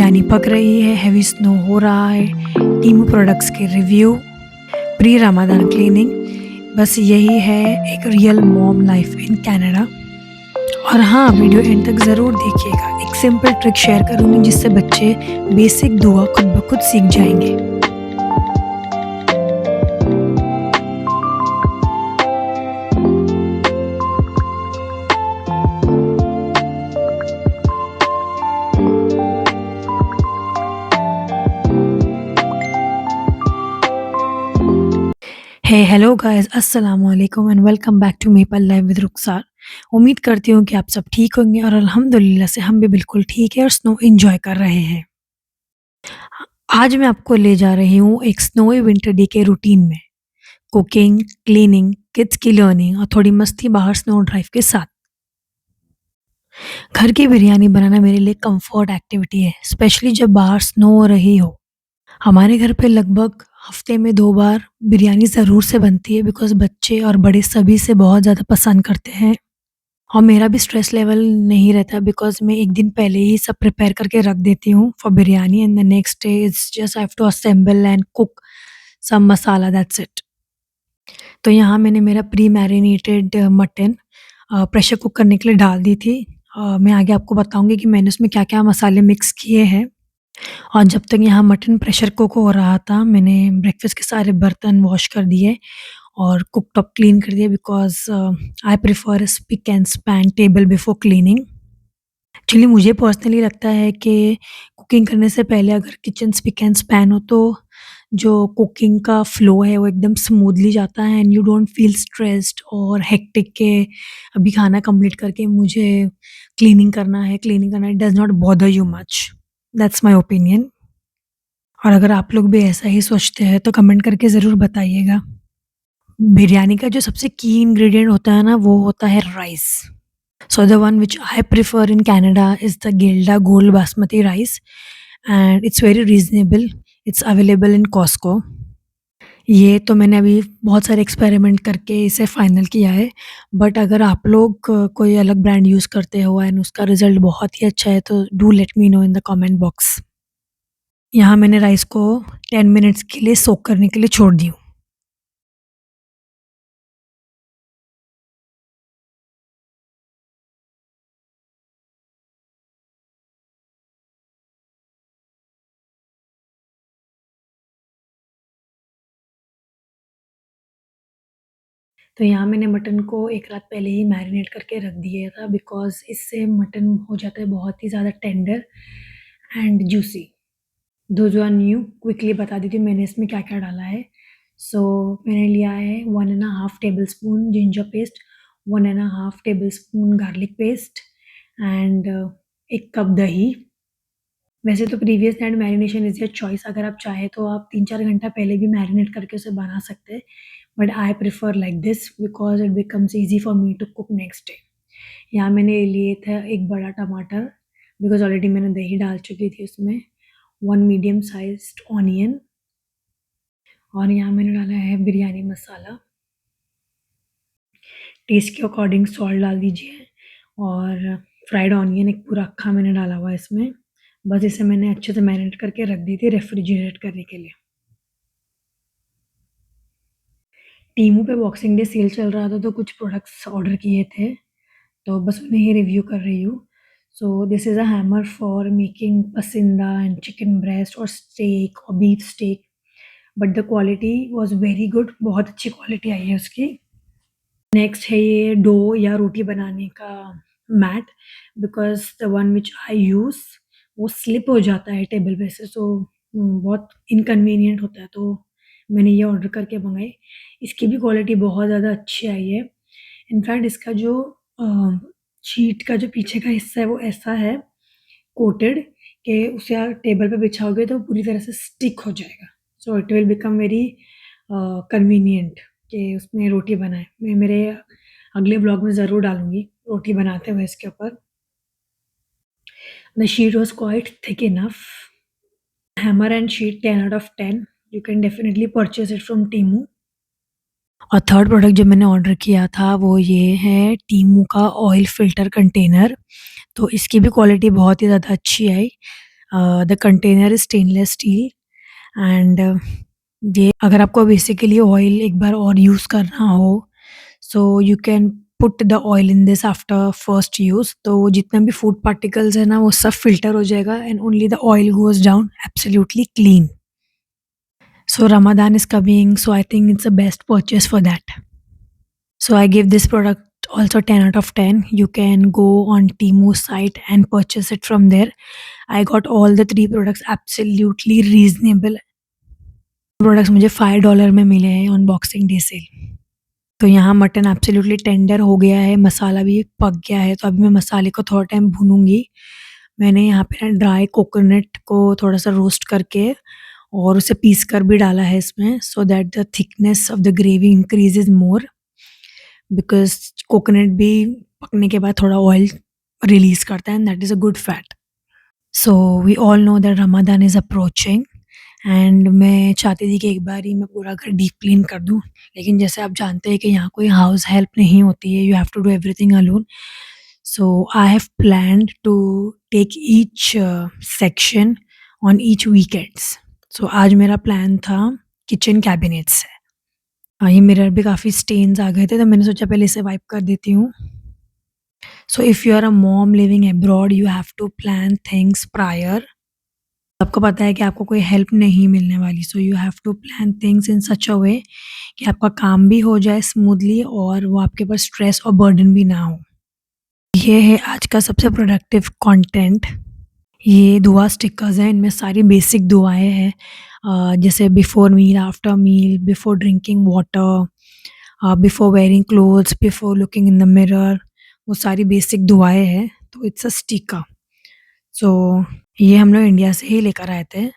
बिरयानी पक रही है, हेवी स्नो हो रहा है, टीमू प्रोडक्ट्स के रिव्यू, प्री रमादान क्लीनिंग, बस यही है एक real mom life in Canada. और हाँ, वीडियो एंड तक ज़रूर देखिएगा। एक सिंपल ट्रिक शेयर करूँगी जिससे बच्चे बेसिक दुआ खुद ब खुद सीख जाएंगे। हे हेलो गाइस, अस्सलाम वालेकुम and welcome back to maple live with Rukhsar. उम्मीद करती हूँ कि आप सब ठीक होंगे और अल्हम्दुलिल्लाह से हम भी बिल्कुल ठीक है और स्नो एंजॉय कर रहे हैं। आज मैं आपको ले जा रही हूँ एक स्नोई विंटर डे के रूटीन में, कुकिंग, क्लीनिंग, किड्स की लर्निंग और थोड़ी मस्ती बाहर स्नो ड्राइव के साथ। घर की बिरयानी बनाना मेरे लिए कंफर्ट एक्टिविटी है, स्पेशली जब बाहर स्नो हो रही हो। हमारे घर पे लगभग हफ्ते में 2 बार बिरयानी ज़रूर से बनती है बिकॉज़ बच्चे और बड़े सभी इसे बहुत ज़्यादा पसंद करते हैं। और मेरा भी स्ट्रेस लेवल नहीं रहता बिकॉज़ मैं 1 दिन पहले ही सब प्रिपेयर करके रख देती हूँ for biryani and the next day it's just I have to assemble and cook some masala, that's it. तो यहाँ मैंने मेरा pre marinated mutton pressure cook करने के लिए डाल दी थी। मैं आगे आपको बताऊँगी कि मैंने उसमें क्या-क्या मसाले मिक्स किए हैं। और जब तक यहाँ मटन प्रेशर कुक हो रहा था, मैंने ब्रेकफ़ास्ट के सारे बर्तन वॉश कर दिए और कुकटॉप क्लीन कर दिया because I prefer a spick and span table before cleaning. Actually मुझे पर्सनली लगता है कि कुकिंग करने से पहले अगर किचन स्पिक एंड स्पैन हो तो जो कुकिंग का फ्लो है वो एकदम स्मूथली जाता है and you don't feel stressed और हेक्टिक के अभी खाना कंप्लीट करके मुझे क्लीनिंग करना it does not bother you much. That's my opinion. और अगर आप लोग भी ऐसा ही सोचते हैं तो कमेंट करके ज़रूर बताइएगा। बिरयानी का जो सबसे की इंग्रीडिएंट होता है ना, वो होता है rice. So the one which I prefer in Canada is the Gilda gold basmati rice and it's very reasonable. It's available in Costco. ये तो मैंने अभी बहुत सारे एक्सपेरिमेंट करके इसे फाइनल किया है। बट अगर आप लोग कोई अलग ब्रांड यूज़ करते हो एंड उसका रिज़ल्ट बहुत ही अच्छा है तो do let me know in the comment box. यहाँ मैंने राइस को 10 मिनट्स के लिए सोक करने के लिए छोड़ दी हूँ। तो यहाँ मैंने मटन को 1 रात पहले ही मैरिनेट करके रख दिया था बिकॉज़ इससे मटन हो जाता है बहुत ही ज़्यादा tender and juicy. Those who are new quickly बता देती हूँ मैंने इसमें क्या-क्या डाला है। सो मैंने लिया है 1 and a half tablespoon ginger paste, 1 and a half tablespoon garlic paste and 1 cup दही। वैसे तो previous night marination is your choice, अगर आप चाहें तो आप 3-4 घंटा पहले भी मैरिनेट करके उसे बना सकते हैं। But I prefer like this because it becomes easy for me to cook next day. यहाँ मैंने लिए था 1 बड़ा टमाटर बिकॉज़ ऑलरेडी मैंने दही डाल चुकी थी उसमें, 1 मीडियम साइज़्ड ऑनियन और यहाँ मैंने डाला है बिरयानी मसाला। टेस्ट के अकॉर्डिंग सॉल्ट डाल दीजिए और फ्राइड ऑनियन एक पूरा अक्खा मैंने डाला हुआ है इसमें। बस इसे मैंने अच्छे से मैरिनेट करके रख दी थी रेफ्रिजरेट करने के लिए। टीमू पे बॉक्सिंग डे सेल चल रहा था तो कुछ प्रोडक्ट्स ऑर्डर किए थे, तो बस उन्हें ही रिव्यू कर रही हूँ। So this is a hammer for making pasanda and chicken breast और स्टेक और beef steak, but the quality was very good, बहुत अच्छी क्वालिटी आई है उसकी। नेक्स्ट है ये डो या रोटी बनाने का mat because the one which I use वो स्लिप हो जाता है टेबल पे से, सो बहुत इनकन्वीनिएंट होता है, तो मैंने ये ऑर्डर करके मँगाई। इसकी भी क्वालिटी बहुत ज़्यादा अच्छी आई है। इनफैक्ट इसका जो शीट का जो पीछे का हिस्सा है वो ऐसा है कोटेड कि उसे आप टेबल पे बिछाओगे तो पूरी तरह से स्टिक हो जाएगा। So it will become very convenient कि उसमें रोटी बनाएँ। मैं मेरे अगले व्लॉग में ज़रूर डालूँगी रोटी बनाते हुए इसके ऊपर। The sheet was quite thick enough. Hammer and sheet 10 out of 10. You can definitely purchase it from Temu. और थर्ड प्रोडक्ट जो मैंने ऑर्डर किया था वो ये है टीमू का ऑयल फ़िल्टर कंटेनर। तो इसकी भी क्वालिटी बहुत ही ज़्यादा अच्छी आई। The container is stainless steel and ये अगर आपको बेसिकली ऑयल एक बार और यूज़ करना हो, so you can put the oil in this after first use, तो जितने भी फूड पार्टिकल्स हैं ना वो सब फ़िल्टर हो जाएगा and only the oil goes down absolutely clean. So Ramadan is coming, so I think it's the best purchase for that. So I give this product also 10 out of 10. You can go on Temu site and purchase it from there. I got all the 3 products absolutely reasonable. Products मुझे $5 में मिले हैं on boxing day cell. तो यहाँ mutton absolutely tender हो गया है, मसाला भी पक गया है, तो अभी मैं मसाले को थोड़ा टाइम भूनूँगी. मैंने यहाँ पे ना ड्राई कोकोनट को थोड़ा-सा रोस्ट करके और उसे पीस कर भी डाला है इसमें, so that the thickness of the gravy increases more, because coconut भी पकने के बाद थोड़ा ऑयल रिलीज़ करता है and that is a good fat. So we all know that Ramzan is approaching and मैं चाहती थी कि एक बार ही मैं पूरा घर डीप क्लीन कर दूँ, लेकिन जैसे आप जानते हैं कि यहाँ कोई हाउस हेल्प नहीं होती है, you have to do everything alone. So I have planned to take each section on each weekends. So आज मेरा प्लान था किचन कैबिनेट्स से. ये मिरर भी काफ़ी स्टेन्स आ गए थे, तो मैंने सोचा पहले इसे वाइप कर देती हूँ. So if you are a mom living abroad, you have to plan things prior. आपको पता है कि आपको कोई हेल्प नहीं मिलने वाली, so you have to plan things in such a way कि आपका काम भी हो जाए स्मूथली और वो आपके ऊपर स्ट्रेस और बर्डन भी ना हो. ये है आज का सबसे प्रोडक्टिव कंटेंट. ये दुआ स्टिकर्स हैं, इनमें सारी बेसिक दुआएँ हैं, जैसे before meal, after meal, before drinking water, before wearing clothes, before looking in the mirror, वो सारी बेसिक दुआएँ हैं. तो इट्स अ स्टिकर. सो ये हम लोग इंडिया से ही लेकर आए थे.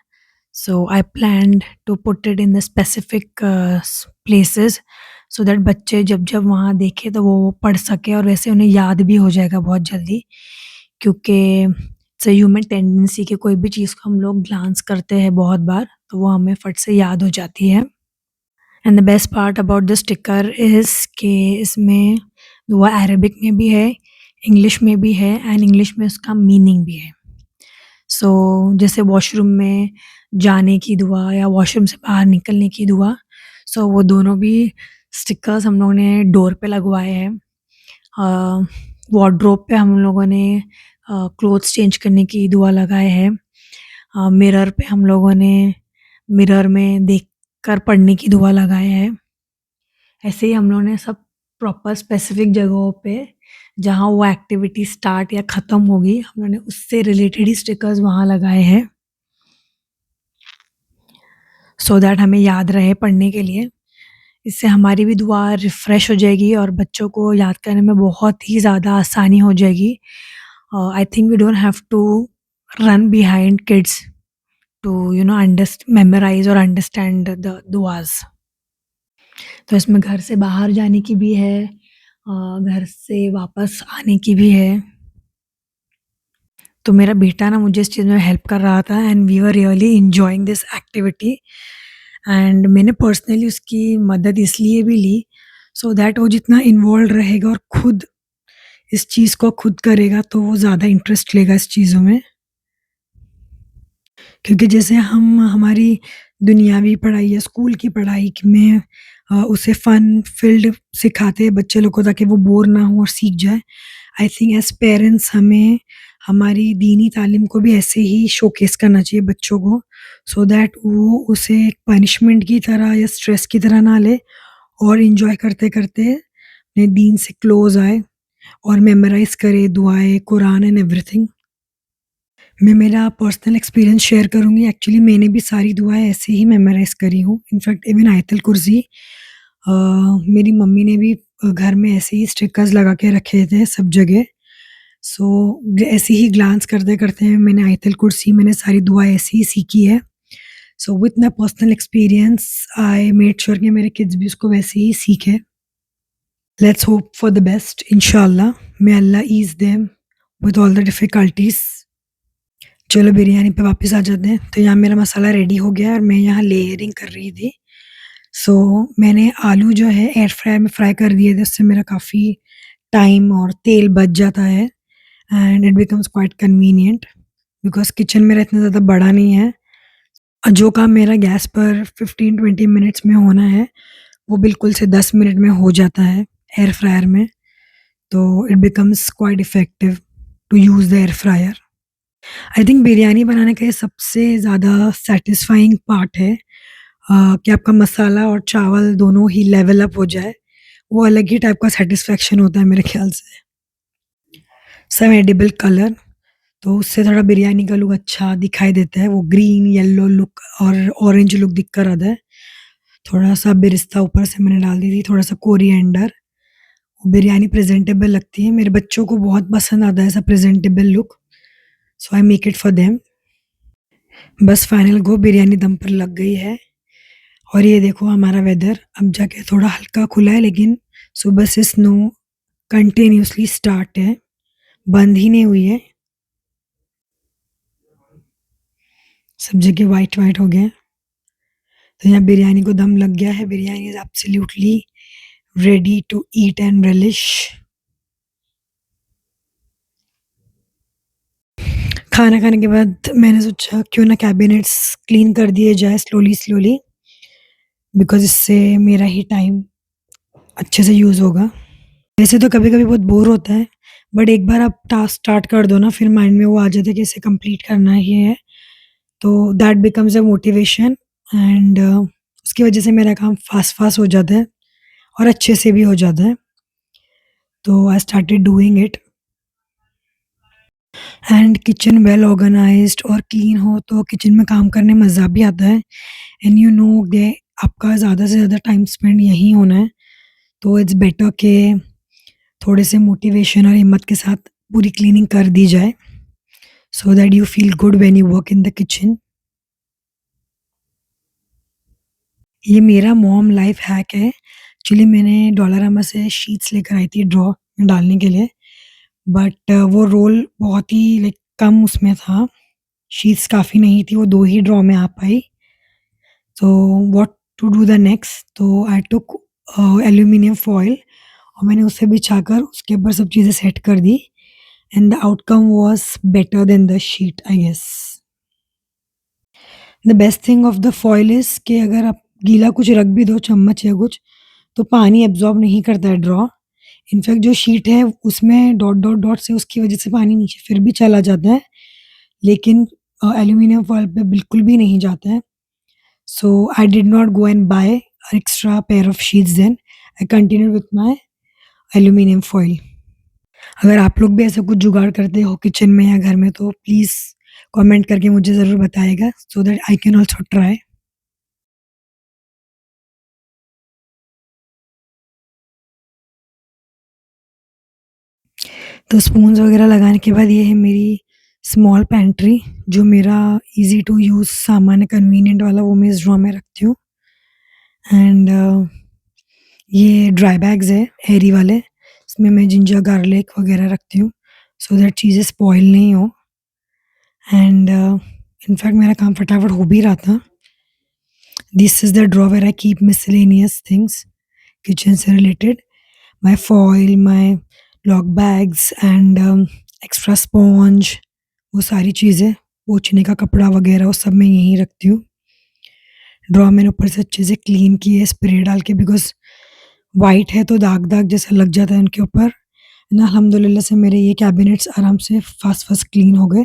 So I planned to put it in the specific places, so that बच्चे जब वहाँ देखें तो वो पढ़ सकें और वैसे उन्हें याद भी हो जाएगा बहुत जल्दी, क्योंकि इट्स अ ह्यूमन टेंडेंसी कि कोई भी चीज़ को हम लोग ग्लांस करते हैं बहुत बार, तो वो हमें फट से याद हो जाती है. And the best part about the sticker is कि इसमें दुआ अरबिक में भी है, इंग्लिश में भी है एंड इंग्लिश में उसका मीनिंग भी है. सो जैसे वॉशरूम में जाने की दुआ या वॉशरूम से बाहर निकलने की दुआ, सो वो दोनों भी स्टिकर्स हम लोगों ने डोर पे लगवाए हैं. वार्डरोब पे हम लोगों ने क्लोथ्स चेंज करने की दुआ लगाए हैं. मिरर पे हम लोगों ने मिरर में देखकर पढ़ने की दुआ लगाए हैं. ऐसे ही हम लोगों ने सब प्रॉपर स्पेसिफिक जगहों पे जहाँ वो एक्टिविटी स्टार्ट या ख़त्म होगी, हम लोगों ने उससे रिलेटेड ही स्टिकर्स वहाँ लगाए हैं, सो दैट हमें याद रहे पढ़ने के लिए. इससे हमारी भी दुआ रिफ़्रेश हो जाएगी और बच्चों को याद करने में बहुत ही ज़्यादा आसानी हो जाएगी. I think we don't have to run behind kids to memorise और अंडरस्टैंड द दुआज़. तो इसमें घर से बाहर जाने की भी है, घर से वापस आने की भी है. तो मेरा बेटा ना मुझे इस चीज़ में हेल्प कर रहा था and we were really enjoying this activity. And मैंने पर्सनली उसकी मदद इसलिए भी ली, सो दैट वो जितना इन्वॉल्व रहेगा और खुद इस चीज़ को खुद करेगा तो वो ज़्यादा इंटरेस्ट लेगा इस चीज़ों में. क्योंकि जैसे हम हमारी दुनियावी पढ़ाई या स्कूल की पढ़ाई में उसे फ़न फ़ील्ड सिखाते हैं बच्चे लोग को ताकि वो बोर ना हो और सीख जाए. आई थिंक एज़ पेरेंट्स हमें हमारी दीनी तालीम को भी ऐसे ही शोकेस करना चाहिए बच्चों को, सो दैट वो उसे एक पनिशमेंट की तरह या स्ट्रेस की तरह ना ले और एन्जॉय करते-करते अपने दीन से क्लोज़ आए और मेमोराइज़ करे दुआएँ, कुरान एंड एवरीथिंग. मैं मेरा पर्सनल एक्सपीरियंस शेयर करूँगी. एक्चुअली मैंने भी सारी दुआएँ ऐसे ही मेमोराइज़ करी हूँ. इनफैक्ट इवन आयतुल कुर्सी मेरी मम्मी ने भी घर में ऐसे ही स्टिकर्स लगा के रखे थे सब जगह. सो ऐसे ही ग्लांस करते-करते मैंने आयतुल कुर्सी, मैंने सारी दुआएँ ऐसे ही सीखी है. So with my personal experience I made sure कि मेरे किड्स भी उसको वैसे ही सीखें. Let's hope for the best इंशाल्लाह. May Allah ease them with all the difficulties. चलो बिरयानी पे वापस आ जाते हैं. तो यहाँ मेरा मसाला रेडी हो गया और मैं यहाँ लेयरिंग कर रही थी. सो मैंने आलू जो है एयर फ्रायर में फ्राई कर दिए थे, उससे मेरा काफ़ी टाइम और तेल बच जाता है and it becomes quite convenient. Because kitchen मेरा इतना ज़्यादा बड़ा नहीं है। जो काम मेरा गैस पर 15-20 मिनट्स में होना है, वो बिल्कुल से 10 मिनट में हो जाता है एयर फ्रायर में। तो it becomes quite effective to use the air fryer. I think biryani बनाने का ये सबसे ज़्यादा सैटिस्फाइंग पार्ट है, कि आपका मसाला और चावल दोनों ही लेवल अप हो जाए। वो अलग ही टाइप का सैटिस्फैक्शन होता है मेरे ख़्याल से। सम एडिबल कलर, तो उससे थोड़ा बिरयानी का लुक अच्छा दिखाई देता है। वो ग्रीन, येलो लुक और ऑरेंज लुक दिख कर आता है। थोड़ा-सा बेरिस्ता ऊपर से मैंने डाल दी थी, थोड़ा-सा कोरिएंडर। बिरयानी प्रेज़ेंटेबल लगती है। मेरे बच्चों को बहुत पसंद आता है ऐसा presentable look, so I make it for them. बस फाइनल गो बिरयानी दम पर लग गई है। और ये देखो हमारा वेदर अब जाके थोड़ा हल्का खुला है, लेकिन सुबह से स्नो कंटिन्यूअसली स्टार्ट है, बंद ही नहीं हुई है। सब जगह व्हाइट-व्हाइट हो गया है। तो यहाँ बिरयानी को दम लग गया है। Biryani is absolutely ready to eat and relish. खाना खाने के बाद मैंने सोचा क्यों ना कैबिनेट्स क्लीन कर दिए जाए स्लोली-स्लोली, बिकॉज़ इससे मेरा ही टाइम अच्छे से यूज़ होगा। वैसे तो कभी-कभी बहुत बोर होता है, बट एक बार आप टास्क स्टार्ट कर दो ना, फिर माइंड में वो आ जाता है कि इसे कंप्लीट करना ही है, तो that becomes a motivation and उसकी वजह से मेरा काम फ़ास्ट-फ़ास्ट हो जाता है और अच्छे से भी हो जाता है। तो I started doing it and kitchen well organised और क्लीन हो तो किचन में काम करने में मज़ा भी आता है। एंड यू नो कि आपका ज़्यादा से ज़्यादा टाइम स्पेंड यहीं होना है, तो इट्स बेटर कि थोड़े से मोटिवेशन और हिम्मत के साथ पूरी क्लीनिंग कर दी जाए, so that you feel good when you work in the kitchen। ये मेरा मॉम लाइफ हैक है। एक्चुअली मैंने डॉलरामा से शीट्स लेकर आई थी ड्रॉ में डालने के लिए, बट वो रोल बहुत ही लाइक कम उसमें था, शीट्स काफ़ी नहीं थी, वो 2 ही ड्रॉ में आ पाई। तो what to do the next, तो आई टूक एल्यूमीनियम फॉइल और मैंने उसे बिछाकर उसके ऊपर सब चीज़ें सेट कर दी and the outcome was better than the sheet I guess. The best thing of the foil is कि अगर आप गीला कुछ रख भी दो, चम्मच या कुछ, तो पानी एब्ज़ॉर्ब नहीं करता है ड्रॉ। इनफैक्ट जो शीट है उसमें डॉट, डॉट, डॉट से उसकी वज़ह से पानी नीचे फिर भी चला जाता है, लेकिन एल्यूमीनियम फॉइल पे बिल्कुल भी नहीं जाता है। So I did not go and buy extra pair of sheets then, I continued with my aluminium foil. अगर आप लोग भी ऐसा कुछ जुगाड़ करते हो किचन में या घर में, तो प्लीज़ कमेंट करके मुझे ज़रूर बताइएगा, so that I can also try. तो स्पून्स वगैरह लगाने के बाद ये है मेरी स्मॉल पैंट्री, जो मेरा ईज़ी टू यूज़ सामान है कन्वीनिएंट वाला, वो मैं इस ड्रॉर में रखती हूँ। एंड ये ड्राई बैग्स है एयरी वाले, इसमें मैं जिंजर गार्लिक वगैरह रखती हूँ, सो दैट चीज़ें स्पॉइल नहीं हो। एंड इनफैक्ट मेरा काम फटाफट हो भी रहा था। This is the drawer where I keep miscellaneous things kitchen से related, my foil, my lock bags and extra sponge, वो सारी चीज़ें, पोंछने का कपड़ा वगैरह वो सब मैं यहीं रखती हूँ। ड्रॉ मैंने ऊपर से अच्छे से क्लीन की है स्प्रे डाल के, बिकॉज़ व्हाइट है तो दाग-दाग जैसा लग जाता है उनके ऊपर। ना अल्हम्दुलिल्लाह से मेरे ये कैबिनेट्स आराम से फ़ास्ट-फ़ास्ट क्लीन हो गए।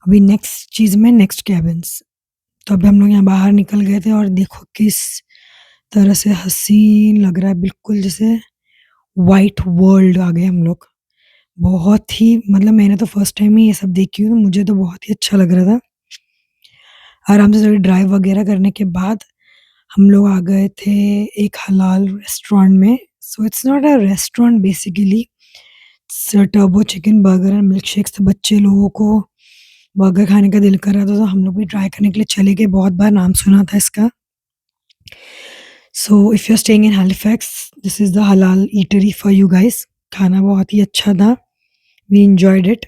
अभी नेक्स्ट चीज़ में नेक्स्ट केबिन्स। तो अभी हम लोग यहाँ बाहर निकल गए थे और देखो किस तरह से हसीन लग रहा है, बिल्कुल जैसे व्हाइट वर्ल्ड आ गए हम लोग। बहुत ही मतलब मैंने तो फर्स्ट टाइम ही ये सब देखी हूँ, मुझे तो बहुत ही अच्छा लग रहा था। आराम से थोड़ी ड्राइव वगैरह करने के बाद हम लोग आ गए थे एक हलाल रेस्टोरेंट में। So it's not a restaurant basically, it's turbo chicken burger and milk shakes. तो बच्चे लोगों को बर्गर खाने का दिल कर रहा था, तो हम लोग भी ट्राई करने के लिए चले गए, बहुत बार नाम सुना था इसका। So if you are staying in Halifax, this is the halal eatery for you guys. खाना बहुत ही अच्छा था, we enjoyed it.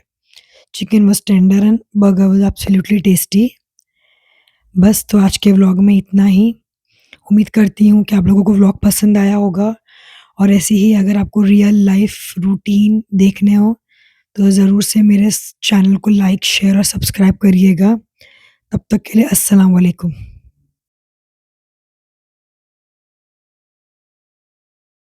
Chicken was tender and burger was absolutely tasty. बस तो आज के व्लॉग में इतना ही। उम्मीद करती हूँ कि आप लोगों को व्लॉग पसंद आया होगा, और ऐसे ही अगर आपको रियल लाइफ रूटीन देखने हो तो ज़रूर से मेरे इस चैनल को लाइक, शेयर और सब्सक्राइब करिएगा। तब तक के लिए अस्सलाम वालेकुम।